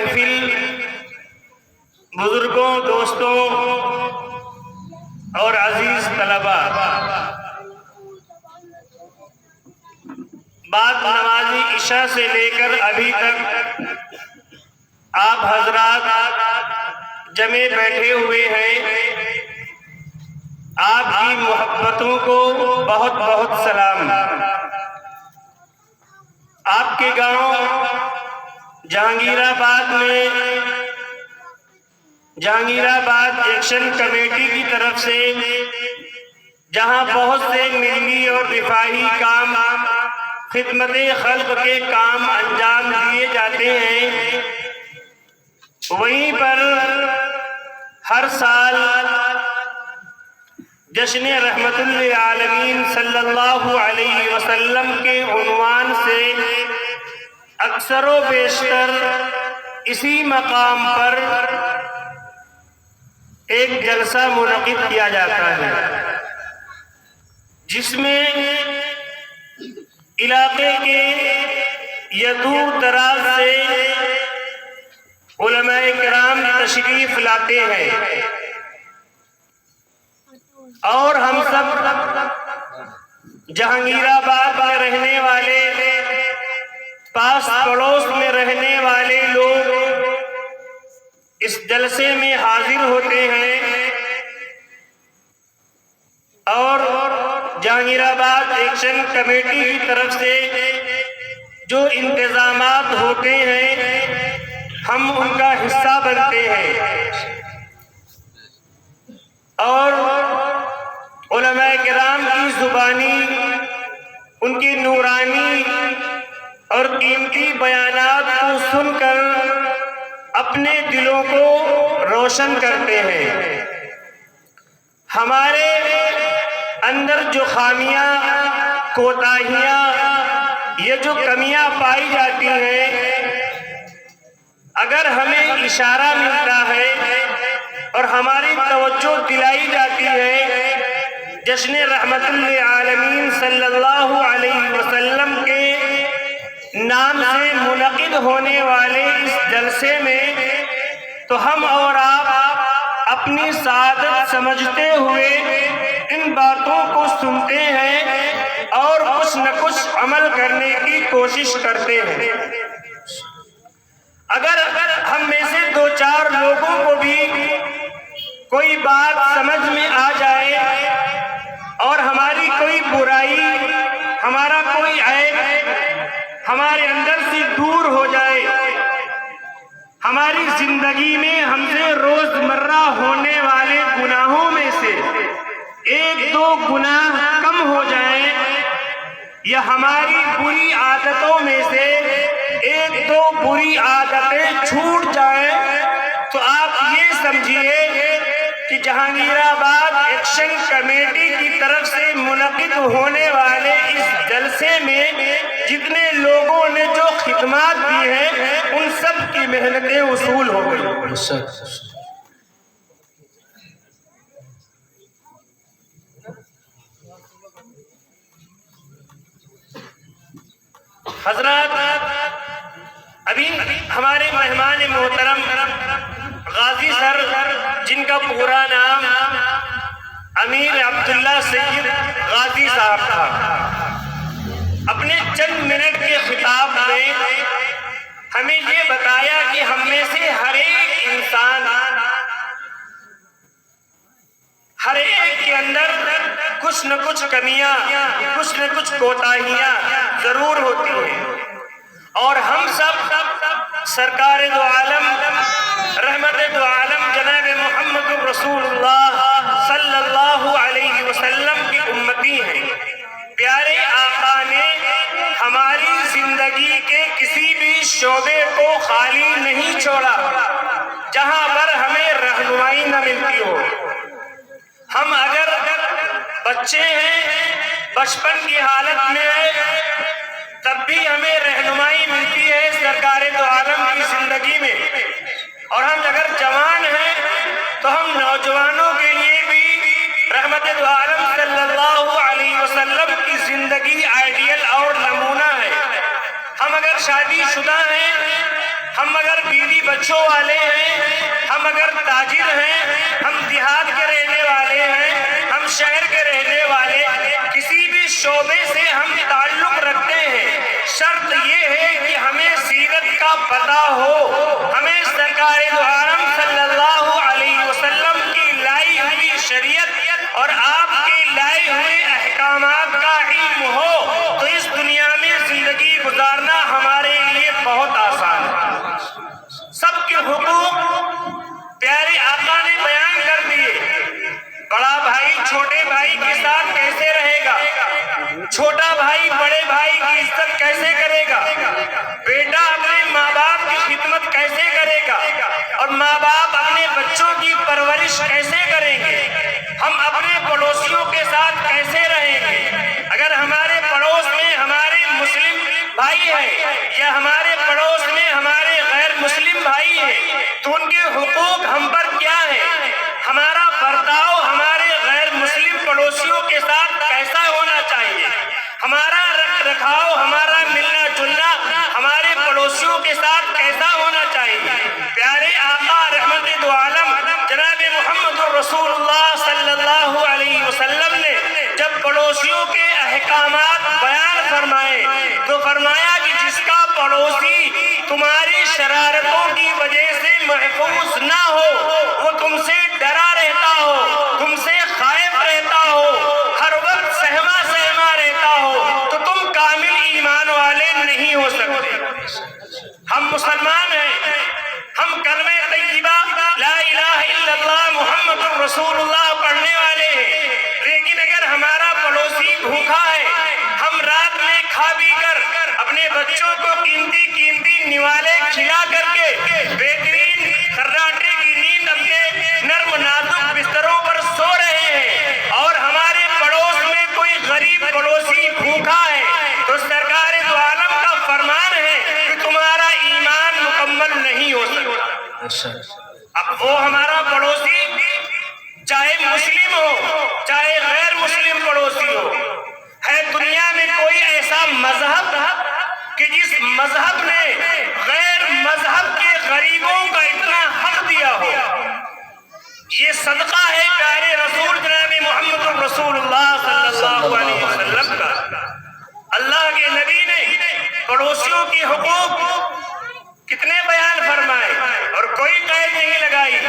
محفل بزرگوں، دوستوں اور عزیز طلبہ، بعد نماز عشاء سے لے کر ابھی تک آپ حضرات جمع بیٹھے ہوئے ہیں، آپ کی محبتوں کو بہت بہت سلام۔ آپ کے گاؤں جہانگیر آباد میں جہانگیر آباد ایکشن کمیٹی کی طرف سے جہاں بہت سے ملی اور رفاہی کام، خدمت خلق کے کام انجام دیے جاتے ہیں، وہیں پر ہر سال جشن رحمت للعالمین صلی اللہ علیہ وسلم کے عنوان سے اکثر و بیشتر اسی مقام پر ایک جلسہ منعقد کیا جاتا ہے، جس میں علاقے کے یا دور دراز سے علماء کرام تشریف لاتے ہیں، اور ہم سب جہانگیر آباد میں رہنے والے، پاس پڑوس میں رہنے والے لوگ اس جلسے میں حاضر ہوتے ہیں، اور جہانگیر آباد ایکشن کمیٹی کی طرف سے جو انتظامات ہوتے ہیں ہم ان کا حصہ بنتے ہیں، اور علماء کرام کی زبانی، ان کی نورانی اور قیمتی بیانات کو سن کر اپنے دلوں کو روشن کرتے ہیں۔ ہمارے اندر جو خامیاں، کوتاہیاں، یہ جو کمیاں پائی جاتی ہیں، اگر ہمیں اشارہ ملتا ہے اور ہماری توجہ دلائی جاتی ہے جشن رحمت للعالمین صلی اللہ علیہ وسلم کے نام سے منعقد ہونے والے اس جلسے میں، تو ہم اور آپ اپنی سعادت سمجھتے ہوئے ان باتوں کو سنتے ہیں اور کچھ نہ کچھ عمل کرنے کی کوشش کرتے ہیں۔ اگر ہم میں سے دو چار لوگوں کو بھی کوئی بات سمجھ میں آ جائے اور ہماری کوئی برائی، ہمارا کوئی عیب ہمارے اندر سے دور ہو جائے، ہماری زندگی میں ہم سے روزمرہ ہونے والے گناہوں میں سے ایک دو گناہ کم ہو جائیں، یا ہماری بری عادتوں میں سے ایک دو بری عادتیں چھوٹ جائیں، تو آپ یہ سمجھیے کہ جہانگیر آباد ایکشن کمیٹی کی طرف سے منعقد ہونے والے اس جلسے میں جتنے لوگوں نے جو خدمات دی ہیں ان سب کی محنتیں وصول ہو گئی۔ حضرات، ابھی ہمارے مہمان محترم غازی سر، جن کا پورا نام امیر عبداللہ سید غازی صاحب تھا، اپنے چند منٹ کے خطاب میں ہمیں یہ بتایا کہ ہم میں سے ہر ایک انسان، ہر ایک کے اندر کچھ نہ کچھ کمیاں، کچھ نہ کچھ کوتاہیاں ضرور ہوتی ہیں، اور ہم سب سرکار دو عالم، رحمت دو عالم جناب محمد رسول اللہ صلی اللہ علیہ وسلم کی امتی ہیں۔ پیارے آقا نے ہماری زندگی کے کسی بھی شعبے کو خالی نہیں چھوڑا جہاں پر ہمیں رہنمائی نہ ملتی ہو۔ ہم اگر بچے ہیں، بچپن کی حالت میں ہیں، تب بھی ہمیں رہنمائی ملتی ہے سرکار دو عالم کی زندگی میں، اور ہم اگر جوان ہیں تو ہم نوجوانوں کے لیے بھی رحمت دو عالم صلی اللہ علیہ وسلم کی زندگی آئیڈیل اور نمونہ ہے۔ ہم اگر شادی شدہ ہیں ہم اگر بیوی بچوں والے ہیں، ہم اگر تاجر ہیں، ہم دیہات کے رہنے والے ہیں، ہم شہر کے رہنے والے، کسی بھی شعبے سے ہم تعلق رکھتے ہیں، شرط یہ ہے کہ ہمیں سیرت کا پتہ ہو، ہمیں سرکار دو عالم صلی اللہ علیہ وسلم کی لائی ہوئی شریعت اور آپ کے لائے ہوئے احکامات کا علم ہو، تو اس دنیا میں زندگی گزارنا ہمارے لیے بہت آسان ہے۔ سب کے حقوق پیارے آقا نے بیان کر دیے۔ بڑا بھائی چھوٹے بھائی کے ساتھ کیسے رہے گا، چھوٹا بھائی بڑے بھائی کی عزت کیسے کرے گا، بیٹا اپنے ماں باپ کی خدمت کیسے کرے گا، اور ماں باپ اپنے بچوں کی پرورش کیسے کریں گے، ہم اپنے پڑوسیوں کے ساتھ کیسے رہیں گے۔ اگر ہمارے پڑوس میں ہمارے مسلم بھائی ہیں یا ہمارے پڑوس میں ہمارے غیر مسلم بھائی ہیں تو ان کے حقوق ہم پر کیا ہیں، ہمارا برتاؤ ہمارے غیر مسلم پڑوسیوں کے ساتھ کیسا ہونا چاہیے، ہمارا رکھ رکھاؤ، ہمارا ملنا جلنا ہمارے پڑوسیوں کے ساتھ کیسا ہونا چاہیے۔ پیارے آقا رحمت دو عالم جناب محمد رسول اللہ صلی اللہ علیہ وسلم نے جب پڑوسیوں کے احکامات بیان فرمائے تو فرمایا کہ جس کا پڑوسی تمہاری شرارتوں کی وجہ سے محفوظ نہ ہو، وہ تم سے ڈرا رہتا ہو، تم سے خائف رہتا ہو، ہر وقت سہما سہما رہتا ہو، تو تم کامل ایمان والے نہیں ہو سکتے۔ ہم مسلمان ہیں، ہم کلمہ طیبہ لا الہ الا اللہ محمد رسول اللہ پڑھنے والے ہیں، لیکن اگر ہمارا پڑوسی بھوکا ہے، ہم رات میں کھا پی کر اپنے بچوں کو قیمتی قیمتی نوالے کھلا کر کے بہترین خراٹے کی نیند اپنے نرم نازک بستروں پر سو رہے ہیں، اور ہمارے پڑوس میں کوئی غریب پڑوسی بھوکا ہے، تو سرکار دو عالم کا فرمان ہے کہ تمہارا ایمان مکمل نہیں ہو سکتا۔ اب وہ ہمارا پڑوسی چاہے مسلم ہو چاہے غیر مسلم پڑوسی ہو، ہے دنیا میں کوئی ایسا مذہب کہ جس مذہب نے غیر مذہب کے غریبوں کا اتنا حق دیا ہو؟ یہ صدقہ ہے پیارے رسول جناب محمد رسول اللہ صلی اللہ علیہ وسلم کا۔ اللہ کے نبی نے پڑوسیوں کے حقوق کتنے بیان فرمائے اور کوئی قید نہیں لگائی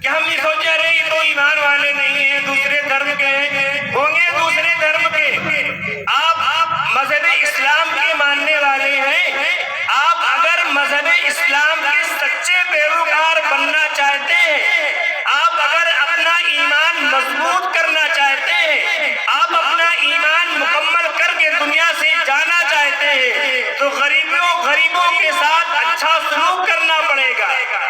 کہ ہم یہ سوچے رہے یہ تو ایمان والے نہیں ہیں، دوسرے دھرم کے ہیں، ہوں گے دوسرے دھرم کے، آپ مذہب اسلام کے ماننے والے ہیں، آپ اگر مذہب اسلام کے سچے پیروکار بننا چاہتے ہیں، آپ اگر اپنا ایمان مضبوط کرنا چاہتے ہیں، آپ اپنا ایمان مکمل کر کے دنیا سے جانا چاہتے ہیں، تو غریبوں کے ساتھ اچھا سلوک کرنا پڑے گا،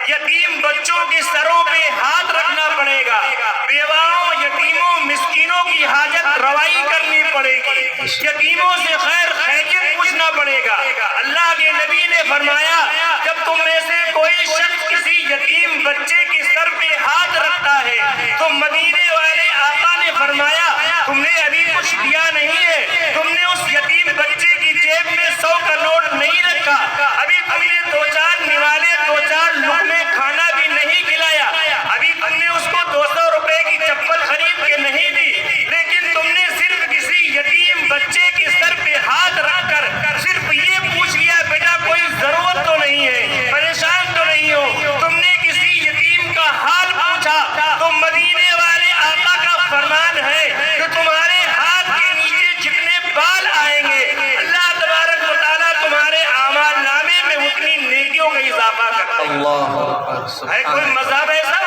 یتیم بچوں کے سروں پہ ہاتھ رکھنا پڑے گا، بیواؤں یتیموں مسکینوں کی حاجت روائی کرنی پڑے گی، یتیموں سے خیر خیریت پوچھنا پڑے گا۔ اللہ کے نبی نے فرمایا جب تم میں سے کوئی شخص کسی یتیم بچے کے سر پہ ہاتھ رکھتا ہے تو مدینے والے آقا نے فرمایا تم نے ابھی کچھ دیا نہیں ہے، تم نے اس یتیم بچے کی جیب میں 100 کا نوٹ نہیں رکھا، ابھی تم نے 2-4 نوالے 2-4 لقمے کھانا بھی نہیں کھلایا، ابھی تم نے اس کو 200 روپے کی چپل خرید کے نہیں دی، لیکن تم نے صرف کسی یتیم بچے کے سر پہ ہاتھ رکھ کر صرف یہ پوچھ لیا بیٹا کوئی ضرورت تو نہیں ہے، پریشان تو نہیں ہو، تم نے کسی یتیم کا حال پوچھا، تو مدینے والے آقا کا فرمان ہے کہ تمہارے ہاتھ کے نیچے جتنے بال آئیں گے اللہ تبارک و تعالیٰ تمہارے اعمال نامے میں اتنی نیکیوں کا اضافہ کرتا ہے۔ ہے کوئی مذہب ایسا،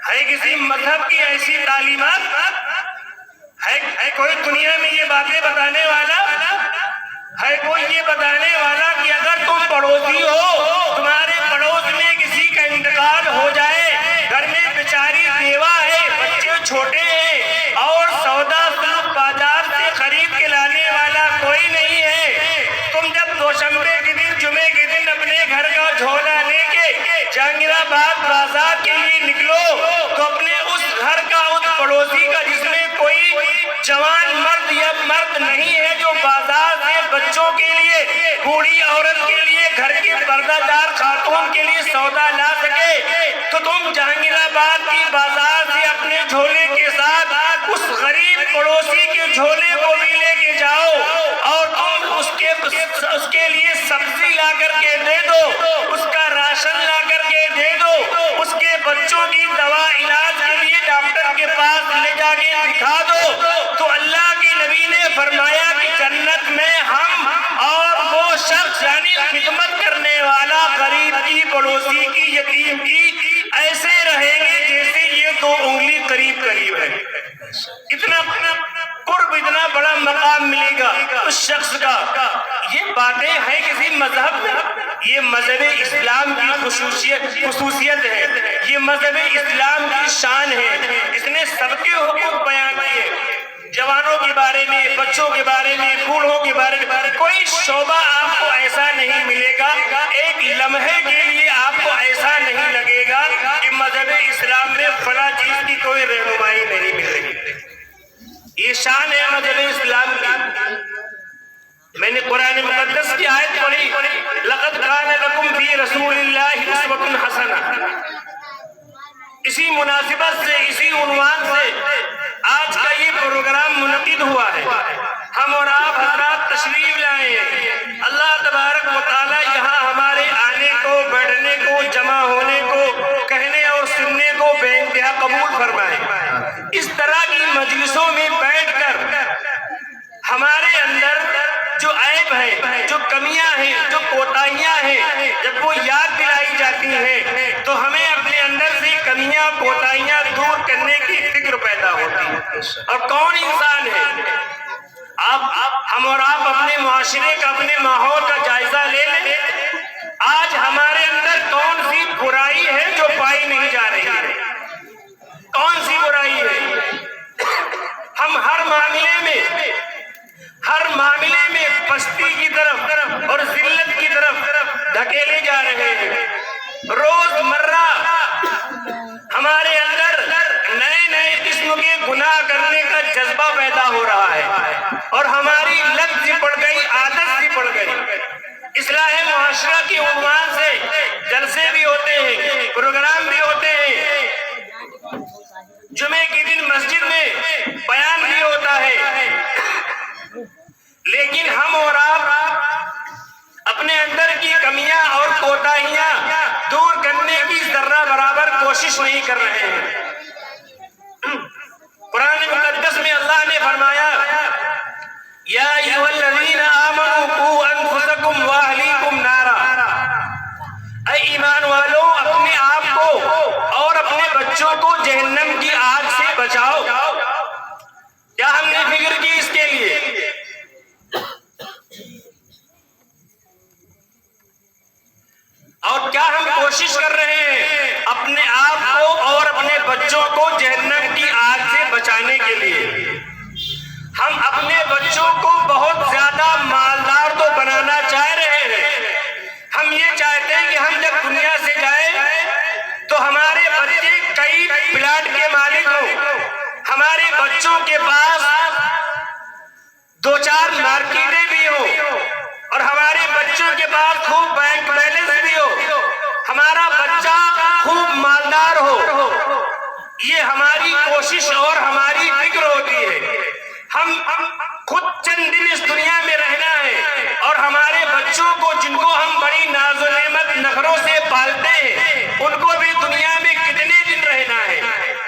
ہے کسی مذہب کی ایسی تعلیمات، ہے کوئی دنیا میں یہ باتیں بتانے والا، ہے کوئی یہ بتانے والا کہ اگر تم پڑوسی ہو، تمہارے پڑوس میں کسی کا انتقال ہو جائے، گھر میں بیچاری بیوہ ہے، بچے چھوٹے ہیں، اور سودا سلوک بازار سے خرید کے لانے والا کوئی نہیں ہے، تم جب دوشنبے کے دن جمعے کے دن اپنے گھر کا جھولا لے کے جہانگیر آباد بازار کے لیے نکلو تو اپنے اس گھر کا اس پڑوسی کا جس میں کوئی جوان مرد یا مرد نہیں ہے جو بازار سے بچوں کے لیے بوڑھی بوڑھی عورت کے لیے، گھر کے پردہ دار خاتون کے لیے سودا لا سکے تو تم جہانگیر آباد کی بازار سے اپنے جھولے کے ساتھ اس غریب پڑوسی کے جھولے کو بھی لے کے جاؤ اور تم اس کے لیے سبزی لا کر کے دے دو، اس کا راشن لا کر کے دے دو، اس کے بچوں کی دوا علاج کے لیے ڈاکٹر کے پاس لے جا کے دکھا دو، تو اللہ کے نبی نے فرمایا کہ جنت میں ہم اور وہ شخص یعنی خدمت کرنے والا غریب کی، پڑوسی کی، یتیم کی ایسے رہیں گے جیسے یہ دو انگلی قریب قریب ہے۔ اتنا قرب، اتنا بڑا مقام ملے گا اس شخص کا۔ یہ باتیں ہیں کسی مذہب میں؟ یہ مذہب اسلام کی خصوصیت ہے، یہ مذہب اسلام کی شان ہے۔ اس نے سب کے حقوق بیان کیے، جوانوں کے بارے میں، بچوں کے بارے میں، بوڑھوں کے بارے میں۔ کوئی شعبہ آپ کو ایسا نہیں ملے گا، ایک لمحے کے لیے آپ کو ایسا نہیں لگے گا کہ مذہب اسلام میں فلاں چیز کی کوئی رہنمائی نہیں مل رہی۔ یہ شان ہے مذہب اسلام کی۔ میں نے قرآن مقدس کی آیت پڑھی، لَقَدْ كَانَ لَكُمْ فِي رَسُولِ اللَّهِ أُسْوَةٌ حَسَنَةٌ۔ اسی مناسبت سے، اسی عنوان سے آج کا یہ پروگرام منعقد ہوا ہے۔ ہم اور آپ حضرات تشریف لائے ہیں۔ اللہ تبارک و تعالی یہاں ہمارے آنے کو، بیٹھنے کو، جمع ہونے کو، کہنے اور سننے کو بے انتہا قبول فرمائے۔ اس طرح کی مجلسوں میں بیٹھ کر ہمارے اندر جو عیب ہے، جو کمیاں ہیں، جو کوتاہیاں ہیں، جب وہ یاد دلائی جاتی ہیں تو ہمیں اپنے اندر سے کمیاں، کوتاہیاں دور کرنے کی فکر پیدا ہوتی ہے۔ اور کون انسان ہے؟ ہم اور آپ اپنے معاشرے کا، اپنے ماحول کا جائزہ لے لیں۔ آج ہمارے اندر کون سی برائی ہے جو پائی نہیں جا رہی ہے؟ کون سی برائی ہے؟ ہم ہر معاملے میں پستی کی طرف اور ذلت کی طرف دھکیلے جا رہے ہیں۔ روز مرہ ہمارے اندر نئے نئے قسم کے گناہ کرنے کا جذبہ پیدا ہو رہا ہے اور ہماری لت سی پڑ گئی، عادت سی پڑ گئی۔ اصلاح معاشرہ کے عنوان سے جلسے بھی ہوتے ہیں، پروگرام بھی ہوتے ہیں، جمعے کے دن مسجد میں بیان بھی ہوتا ہے، لیکن ہم اور آپ اپنے اندر کی کمیاں اور کوتاہیاں دور کرنے کی ذرہ برابر کوشش نہیں کر رہے ہیں۔ قرآن مقدس میں اللہ نے فرمایا، یا ایھا الذین آمنوا قوا انفسکم واہلیکم نارا، اے ایمان والو اپنے آپ کو اور اپنے بچوں کو جہنم کی آگ سے بچاؤ۔ کیا ہم نے فکر کی اس کے لیے؟ اور کیا ہم کوشش کر رہے ہیں اپنے آپ کو اور اپنے بچوں کو جہنم کی آگ سے بچانے کے لیے؟ ہم اپنے بچوں کو بہت زیادہ مالدار تو بنانا چاہ رہے ہیں۔ ہم یہ چاہتے ہیں کہ ہم جب دنیا سے جائیں تو ہمارے بچے کئی پلاٹ کے مالک ہوں، ہمارے بچوں کے پاس 2-4 مارکیٹیں بھی ہوں اور ہمارے بچوں کے پاس خوب بینک بیلنس بھی ہو، ہمارا بچہ خوب مالدار ہو۔ یہ ہماری کوشش اور ہماری فکر ہوتی ہے۔ ہم خود چند دن اس دنیا میں رہنا ہے اور ہمارے بچوں کو، جن کو ہم بڑی ناز و نعمت نخروں سے پالتے ہیں، ان کو بھی دنیا میں کتنے دن رہنا ہے۔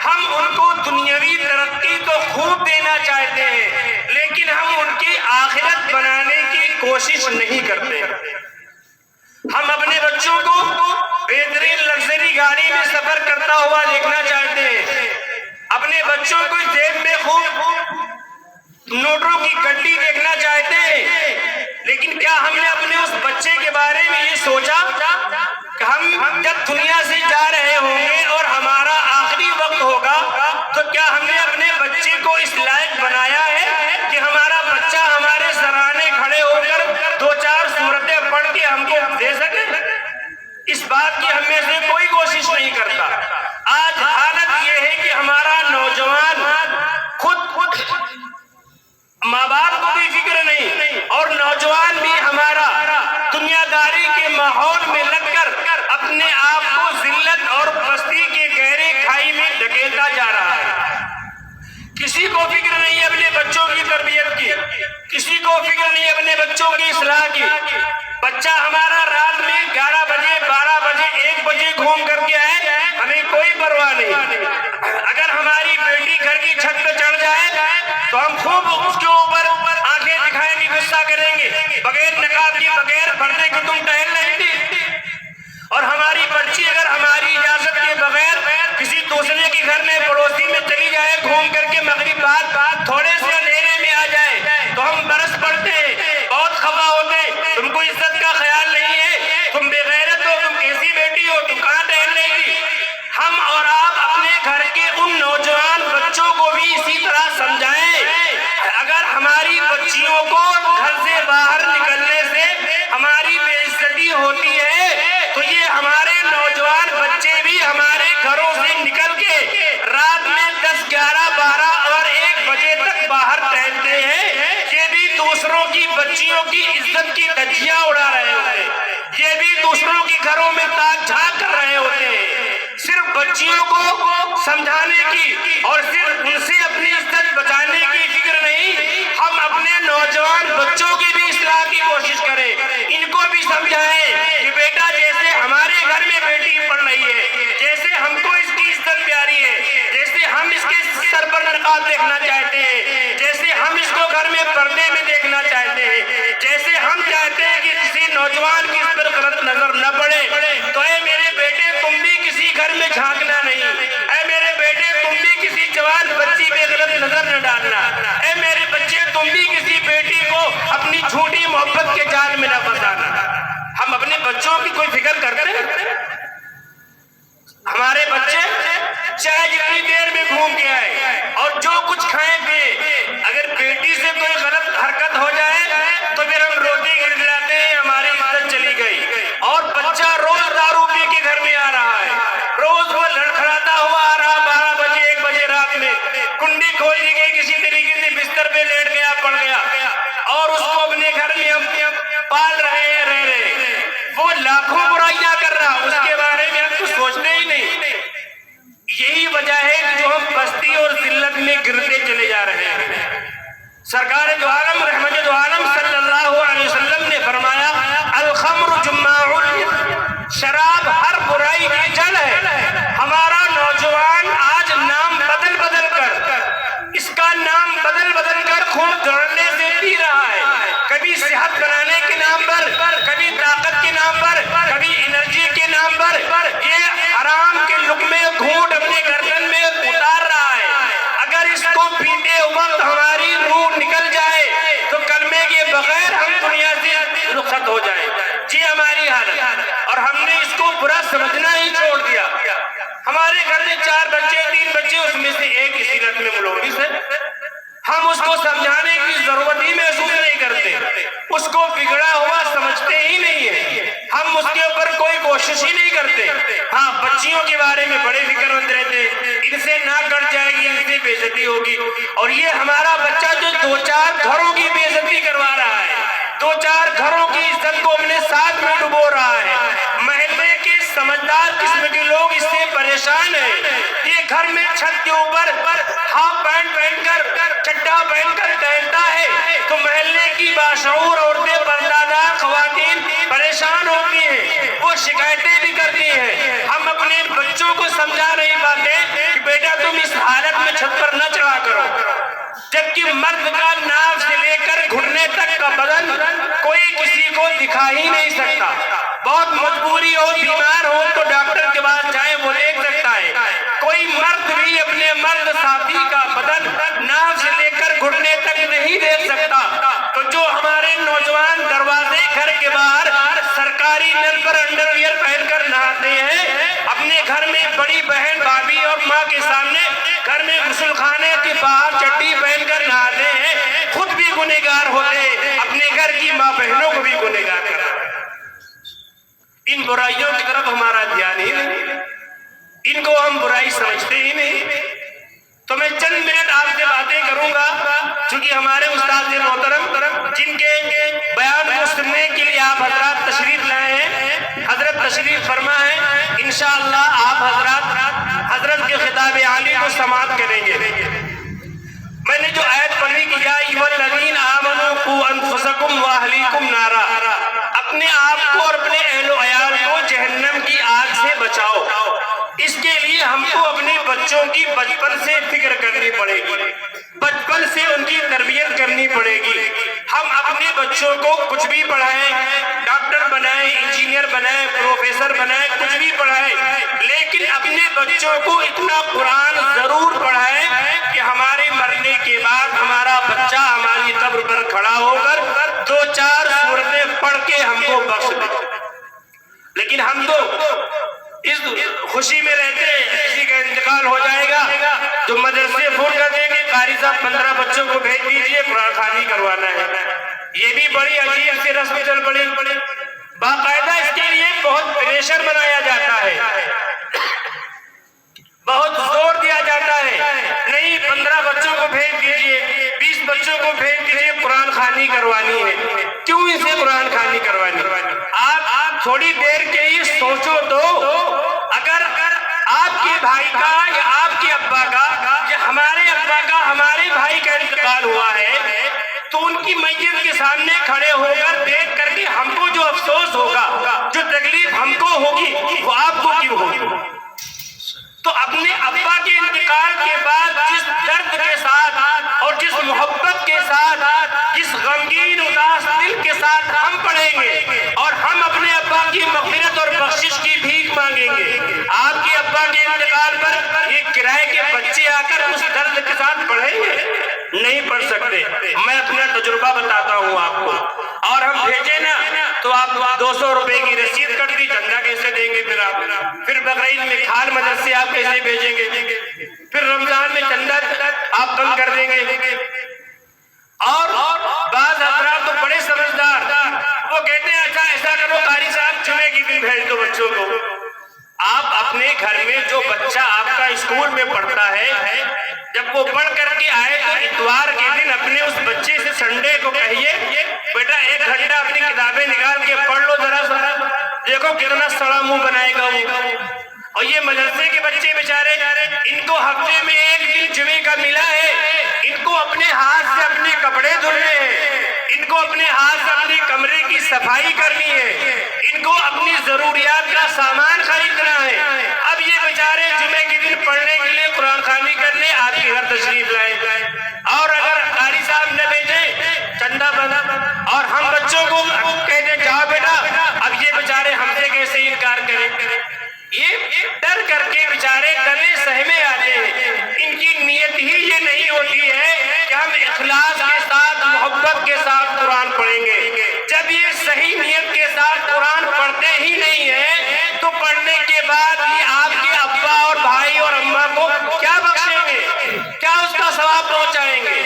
ہم ان کو دنیاوی ترقی تو خوب دینا چاہتے ہیں، لیکن ہم ان کی آخرت بنانے کی کوشش نہیں کرتے۔ ہم اپنے بچوں کو بہترین لگژری گاڑی میں سفر کرتا ہوا دیکھنا چاہتے ہیں، اپنے بچوں کو جیب میں خوب نوٹوں کی گڈی دیکھنا چاہتے ہیں، لیکن کیا ہم نے اپنے اس بچے کے بارے میں یہ سوچا کہ ہم جب دنیا سے جا رہے ہوں گے اور ہمارا آخری وقت ہوگا تو کیا ہم نے اپنے بچے کو اس لائق بنایا ہے کہ ہمارا بچہ ہمارے سرانے کھڑے ہو کر 2-4 سورتیں پڑھ کے ہم کو دے سکے؟ اس بات کی ہم میں سے کوئی کوشش نہیں کرتا۔ آج حالت یہ ہے کہ ہمارا نوجوان خود ماں باپ کو بھی فکر نہیں، اور نوجوان بھی ہمارا بچوں کی اصلاح کی. بچہ ہمارا رات میں 11 بجے 12 بجے 1 بجے گھوم کر کے آئے ہمیں کوئی پرواہ نہیں. اگر ہماری بیٹی گھر کی چھت پہ چڑھ جائے تو ہم خوب اس کے اوپر آنکھیں دکھائیں گے, غصہ کریں گے, بغیر نقاب کی بغیر پردے کی تم ٹہل رہی تھی. اور ہماری بچی اگر ہماری اجازت کے بغیر کسی دوسرے کے گھر میں پڑوسی میں چلی جائے گھوم کر کے مغرب بعد تھوڑے سے اندھیرے میں آ جائے تو ہم برس پڑتے ہیں, بہت خفا ہوتے. تم کو عزت کا خیال نہیں ہے, تم بے غیرت ہو, تم کیسی بیٹی ہو, تم کہاں ٹہل رہی تھی. ہم اور آپ اپنے گھر کے ان نوجوان بچوں کو بھی اسی طرح سمجھائیں. اگر ہماری بچیوں کو گھر سے باہر نکلنے سے ہماری بے عزتی ہوتی ہے تو یہ ہمارے نوجوان بچے بھی ہمارے گھروں سے نکل کے رات میں 10 11 12 اور 1 بجے تک باہر ٹہلتے ہیں. یہ بھی دوسروں کی بچیوں کی عزت کی دھجیاں اڑا رہے ہوتے ہیں, یہ بھی دوسروں کے گھروں میں تاک جھانک کر رہے ہوتے ہیں. صرف بچیوں کو سمجھانے کی اور صرف ان سے اپنی عزت بچانے کی فکر نہیں, ہم اپنے نوجوان بچوں کی بھی اصلاح کی کوشش کریں. ان کو بھی سمجھائیں کہ بیٹا جیسے ہمارے گھر میں بیٹی پڑھ رہی ہے, جیسے ہم کو اس کی عزت پیاری ہے, جیسے ہم اس کے سر پر نقاب دیکھنا چاہتے ہیں, جیسے ہم اس کو گھر میں پردے میں دیکھنا چاہتے ہیں, جیسے ہم چاہتے ہیں کہ کسی نوجوان کی اس پر غلط نظر نہ پڑے, تو اے میرے بیٹے تم بھی کسی گھر میں جھانکنا نہیں. اے میرے بیٹے تم بھی کسی جوان بچی پہ غلط نظر نہ ڈالنا. اے میرے بچے تم بھی کسی بیٹی کو اپنی جھوٹی محبت کے جال میں نہ پھنسانا. ہم اپنے بچوں کی کوئی فکر کرتے ہیں؟ ہمارے بچے چاہے جتنی دیر میں گھوم کے آئے اور جو کچھ کھائیں پیے, اگر بیٹی سے کوئی غلط حرکت ہو جائے تو پھر ہم روتے گر گراتے ہیں ہماری عزت چلی گئی. اور بچہ روز دارو پی کے گھر میں آ رہا ہے, روز وہ لڑکھڑاتا ہوا آ رہا 12 بجے 1 بجے رات میں, کنڈی کھول دی گئی, کسی طریقے سے بستر پہ لیٹ گیا پڑ گیا, اور اس کو اپنے گھر میں ہم پال رہے ہیں, رہ رہے. وہ لاکھوں برائیاں کر رہا, اس کے بارے میں ہم تو سوچتے ہی نہیں. یہی وجہ ہے کہ جو ہم پستی اور ذلت میں گرتے چلے جا رہے ہیں. سرکار دو عالم رحمت دو عالم صلی اللہ علیہ وسلم نے فرمایا الخمر جماع, شراب ہر برائی کی جڑ ہے. ہمارا نوجوان آج نام بدل بدل کر, اس کا نام بدل بدل کر خون دوڑنے سے پی رہا ہے. کبھی صحت بنانے کے نام پر, کبھی طاقت کے نام پر, کبھی انرجی کے نام پر یہ حرام کے لقمے گھونٹ اپنے گردن میں اتار رہا ہے. اگر اس کو پیتے وقت ہماری روح نکل جائے تو کلمے کے بغیر ہم دنیا سے رخصت ہو جائیں. یہ ہماری حالت, اور ہم نے اس کو برا سمجھنا ہی چھوڑ دیا. ہمارے گھر میں 4 بچے 3 بچے, اس میں سے ایک اسی لت میں ملوث ہے. ہم اس کو سمجھانے کی ضرورت ہی محسوس نہیں کرتے, اس کو بگڑا ہوا سمجھتے ہی نہیں ہے, ہم اس کے اوپر کوئی کوشش ہی نہیں کرتے. ہاں بچیوں کے بارے میں بڑے فکر مند رہتے, ان سے نہ کٹ جائے گی, ان سے بے عزتی ہوگی. اور یہ ہمارا بچہ جو 2-4 گھروں کی بے عزتی کروا رہا ہے, 2-4 گھروں کی عزت کو اپنے ساتھ میں ڈبو رہا ہے. محلے کے سمجھدار قسم کے لوگ اس سے پریشان ہیں. یہ گھر میں چھت کے اوپر ہاف پینٹ پہن کر چڈا پہن کر ٹہلتا ہے تو محلے کی باشعور عورتیں پردہ خواتین پریشان ہوتی ہیں, وہ شکایتیں بھی کرتی ہیں. ہم اپنے بچوں کو سمجھا نہیں پاتے کہ بیٹا تم اس حالت میں چھت پر نہ چڑھا کرو, جبکہ مرد کا ناف سے لے کر گھٹنے تک کا بدن کوئی کسی کو دکھا ہی نہیں سکتا. بہت مجبوری ہو, بیمار ہو تو ڈاکٹر کے پاس جائیں, وہ دیکھ سکتا ہے. کوئی مرد بھی اپنے مرد ساتھی کا بدن ناف سے لے کر گھٹنے تک نہیں دیکھ سکتا. تو جو ہمارے نوجوان دروازے گھر کے باہر سرکاری نل پر انڈر ویئر پہن کر نہاتے ہیں, اپنے گھر میں بڑی بہن بھابھی اور ماں کے سامنے گھر میں غسل خانے کے باہر چڈی پہن کر نہاتے ہیں, خود بھی گنہگار ہوتے, اپنے گھر کی ماں بہنوں کو بھی گنہگار کرتے. ان برائیوں کی طرف ہمارا دھیان ہی نہیں, ان کو ہم برائی سمجھتے ہی نہیں. تو میں چند منٹ آپ سے باتیں کروں گا, چونکہ ہمارے استاد محترم جن کے بیان کو سننے کے لیے آپ حضرات تشریف لائے ہیں, حضرت تشریف فرما ہے. انشاءاللہ آپ حضرت کے خطاب عالی کو سماعت کریں گے. میں نے جو آیت پڑھی کہ یا ایھا الذین آمنوا قوا انفسکم واہلیکم نارا، اپنے آپ کو اور اپنے اہل و عیال کو جہنم کی آگ سے بچاؤ۔ اس کے لیے ہم کو اپنے بچوں کی بچپن سے فکر کرنی پڑے گی، بچپن سے ان کی تربیت کرنی پڑے گی۔ ہم اپنے بچوں کو کچھ بھی پڑھائیں، ڈاکٹر بنائیں، انجینئر بنائیں، پروفیسر بنائیں، کچھ بھی پڑھائیں، لیکن اپنے بچوں کو اتنا قرآن ضرور پڑھائیں کہ ہمارے مرنے کے بعد ہمارا بچہ ہماری قبر پر کھڑا ہو کر دو چار سورتیں پڑھ کے ہم کو بخش دے۔ لیکن ہم تو اس خوشی میں رہتے ہیں کسی کا انتقال ہو جائے گا تو مدرسے فون کر دیں گے، قاری صاحب 15 بچوں کو بھیج دیجئے قرآن خوانی کروانا ہے۔ یہ بھی بڑی عجیب سی رسم چل پڑی، باقاعدہ اس کے لیے بہت پریشر بنایا جاتا ہے، بہت زور دیا جاتا ہے، نہیں 15 بچوں کو بھیج دیجئے، 20 بچوں کو بھیج دیجئے، قرآن خوانی کروانی ہے۔ کیوں اسے قرآن خوانی کروانی؟ آپ تھوڑی دیر کے لیے سوچو تو، اگر آپ کے بھائی کا یا آپ کے ابا کا یا ہمارے ابا کا ہمارے بھائی کا انتقال ہوا ہے تو ان کی میت کے سامنے کھڑے ہو کر دیکھ کر کے ہم کو جو افسوس ہوگا، جو تکلیف ہم کو ہوگی، وہ آپ کو کیوں ہوگی؟ تو اپنے ابا کے انتقال کے بعد جس درد کے ساتھ اور جس محبت کے ساتھ، جس غمگین اداس دل کے ساتھ ہم پڑھیں گے اور ہم اپنے ابا کی مغفرت اور بخشش کی بھیک مانگیں گے، آپ کے ابا کے انتقال پر ایک کرائے کے بچے آ کر اس درد کے ساتھ پڑھیں گے؟ نہیں پڑھ سکتے۔ میں اپنا تجربہ بتاتا ہوں آپ کو، اور ہم بھیجیں نا تو آپ 200 روپے کی رسید کٹ دی، چندہ کیسے دیں گے؟ پھر بقرعید میں کھال مدرسے آپ کیسے بھیجیں گے؟ پھر رمضان میں چندہ آپ بند کر دیں گے۔ اور بعض حضرات تو بڑے سمجھدار، وہ کہتے ہیں اچھا ایسا کرو قاری صاحب جمعے کی دن بھیج دو بچوں کو۔ آپ اپنے گھر میں جو بچہ آپ کا اسکول میں پڑھتا ہے، جب وہ پڑھ کر کے آئے تو اتوار کے دن اپنے اس بچے سے سنڈے کو کہیے بیٹا 1 گھنٹہ اپنی کتابیں نکال کے پڑھ لو ذرا سا، دیکھو کتنا سڑا منہ بنائے گا وہ۔ اور یہ مدرسے کے بچے بیچارے، ان کو ہفتے میں 1 دن جمعے کا ملا ہے، ان کو اپنے ہاتھ سے اپنے کپڑے دھلنے ہیں، ان کو اپنے ہاتھ سے اپنے کمرے کی صفائی کرنی ہے، ان کو اپنی ضروریات کا سامان خریدنا ہے۔ اب یہ بیچارے جمعے کے دن پڑھنے کے لیے قرآن خوانی کرنے آپ کے گھر تشریف لائیں، اور اگر قاری صاحب نہ بھیجیں چندہ بنا اور ہم بچوں کو کہتے ہیں جاؤ بیٹا، اب یہ بیچارے ہم سے کیسے انکار کریں؟ یہ ڈر کر کے بیچارے گلے سہمے آتے ہیں۔ ان کی نیت ہی یہ نہیں ہوتی ہے کہ ہم اخلاص کے ساتھ محبت کے ساتھ قرآن پڑھیں گے۔ جب یہ صحیح نیت کے ساتھ قرآن پڑھتے ہی نہیں ہیں تو پڑھنے کے بعد یہ آپ کے ابا اور بھائی اور اماں کو کیا بخشیں گے، کیا اس کا ثواب پہنچائیں گے؟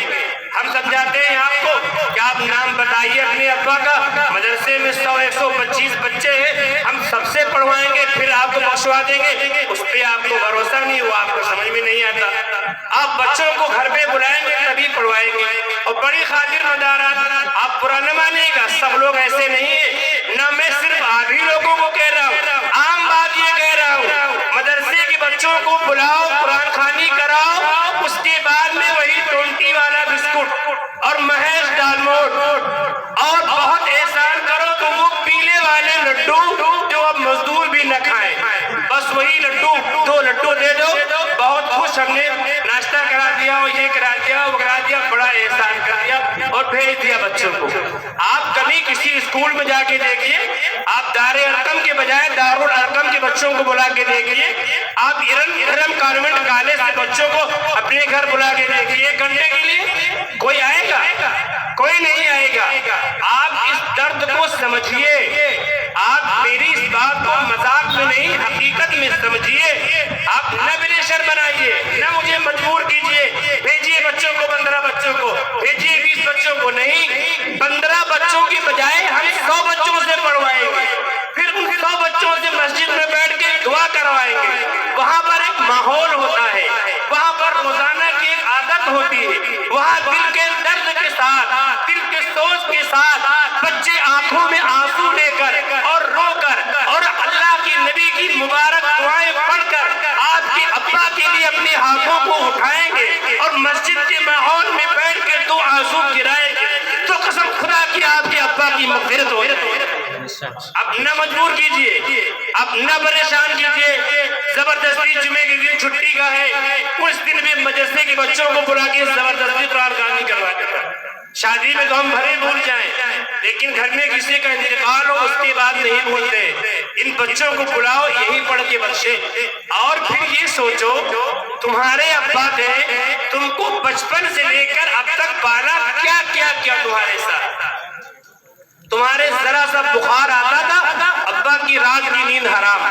ہم سمجھاتے ہیں آپ کو کہ آپ نام بتائیے اپنے ابا کا، مدرسے میں 100-125 بچے ہیں، ہم سب سے پڑھوائیں گے پھر آپ کو بخشوا دیں گے۔ اس پہ آپ کو بھروسہ نہیں، وہ آپ کو سمجھ میں نہیں آتا۔ آپ بچوں کو گھر پہ بلائیں گے تبھی پڑھوائیں گے، اور بڑی خاطر مدارات آپ برا نہ مانیے گا، سب لوگ ایسے نہیں ہیں، نہ میں صرف آپ ہی لوگوں کو کہہ رہا ہوں، عام بات یہ کہہ رہا ہوں، مدرسے کے بچوں کو بلاؤ، قرآن خوانی کراؤ، اس کے بعد میں وہی 20 والا بسکٹ اور محض دال موٹ اور بہت احسان کرو تو وہ پیلے والے لڈو جو اب مزدور بھی نہ کھائیں، بس وہی لڈو 2 لڈو دے دو، بہت خوش، ہم نے ناشتہ کرا دیا اور یہ کرا دیا وہ کرا دیا، بڑا احسان کر دیا اور بھیج دیا بچوں کو۔ آپ کبھی کسی اسکول میں جا کے دیکھیے، آپ دار ارقم کے بجائے دارالارقم کے بچوں کو بلا کے دیکھیے، آپ ارم کانوینٹ کالج سے بچوں کو اپنے گھر بلا کے دیکھیے، 1 گھنٹے کے لیے کوئی آئے گا؟ کوئی نہیں آئے گا۔ آپ اس درد کو سمجھیے، آپ میری اس بات کو مذاق میں نہیں حقیقت میں سمجھیے، آپ نہ پریشر بنائیے، نہ مجھے مجبور کیجیے بھیجیے بچوں کو، 15 بچوں کو بھیجیے، 20 بچوں کو نہیں، 15 بچوں کی بجائے ہم 100 بچوں سے پڑھوائیں گے، پھر ان 100 بچوں سے مسجد میں بیٹھ کے دعا کروائیں گے۔ وہاں پر ایک ماحول ہوتا ہے، وہاں پر روزانہ کی ایک عادت ہوتی ہے، وہاں دل کے درد کے ساتھ، دل کے سوز کے ساتھ بچے آنکھوں میں آنسو لے کر اور رو کر اور اللہ کی نبی کی مبارک دعائیں پڑھ کر آپ کے ابا کے لیے اپنے ہاتھوں کو اٹھائیں گے اور مسجد کے ماحول میں بیٹھ کے 2 آنسو گرائیں گے۔ تو قسم اب نہ مجبور کیجئے، اب نہ پریشان کیجئے، زبردستی جمعے کے دن چھٹی کا ہے، اس دن بھی مدرسے کے بچوں کو بلا کے زبردستی قرآن خوانی کرواتے ہیں۔ شادی میں تو ہم بھلے بھول جائیں، لیکن گھر میں کسی کا انتقال ہو اس کے بعد نہیں بھولتے۔ ان بچوں کو بلاؤ، یہی پڑھ کے بخشے۔ اور پھر یہ سوچو، تمہارے ابا تھے، تم کو بچپن سے لے کر اب تک پالا، کیا کیا کیا تمہارے ساتھ؟ تمہارے ذرا سا بخار آتا تھا، ابا کی رات کی نیند حرام۔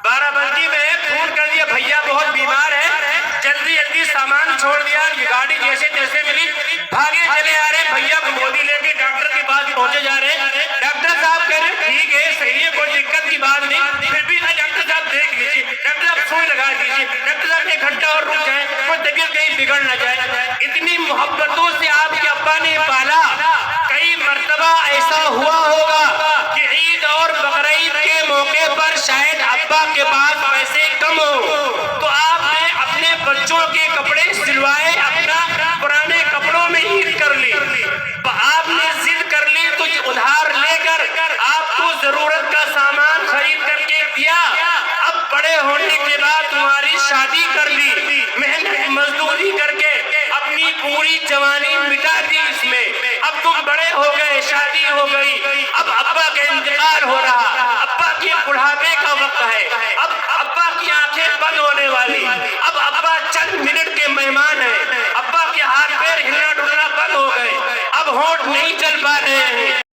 12 بجے میں فون کر دیا، بھیا بہت بیمار ہے، جلدی جلدی سامان چھوڑ دیا، یہ گاڑی جیسے تیسے ملی، بھاگے چلے آ رہے، بھیا کو گودی لے کے ڈاکٹر کے پاس پہنچے جا رہے۔ ڈاکٹر صاحب کہہ رہے ٹھیک ہے، صحیح ہے، کوئی دقت کی بات نہیں، پھر بھی ڈاکٹر صاحب دیکھ لیجیے، ڈاکٹر صاحب سوئی لگا دیجیے، ڈاکٹر صاحب 1 گھنٹہ اور رک جائیں، کوئی طبیعت کہیں بگڑ نہ جائے۔ اتنی محبتوں سے آپ کے ابا نے پالا۔ کئی مرتبہ ایسا ہوا ہوگا کہ عید اور بقرعید کے موقع پر شاید ابا کے پاس پیسے کم ہو، تو آپ نے اپنے بچوں کے کپڑے سلوائے، اپنا پرانے کپڑوں میں عید کر لی۔ آپ نے ضد کر لی تو ادھار لے کر آپ کو ضرورت کا سامان خرید کر کے دیا۔ اب بڑے ہونے کے بعد تمہاری شادی کر لی، محنت مزدوری کر کے اپنی پوری جوانی مٹا دی اس میں۔ اب تم بڑے ہو گئے، شادی ہو گئی، اب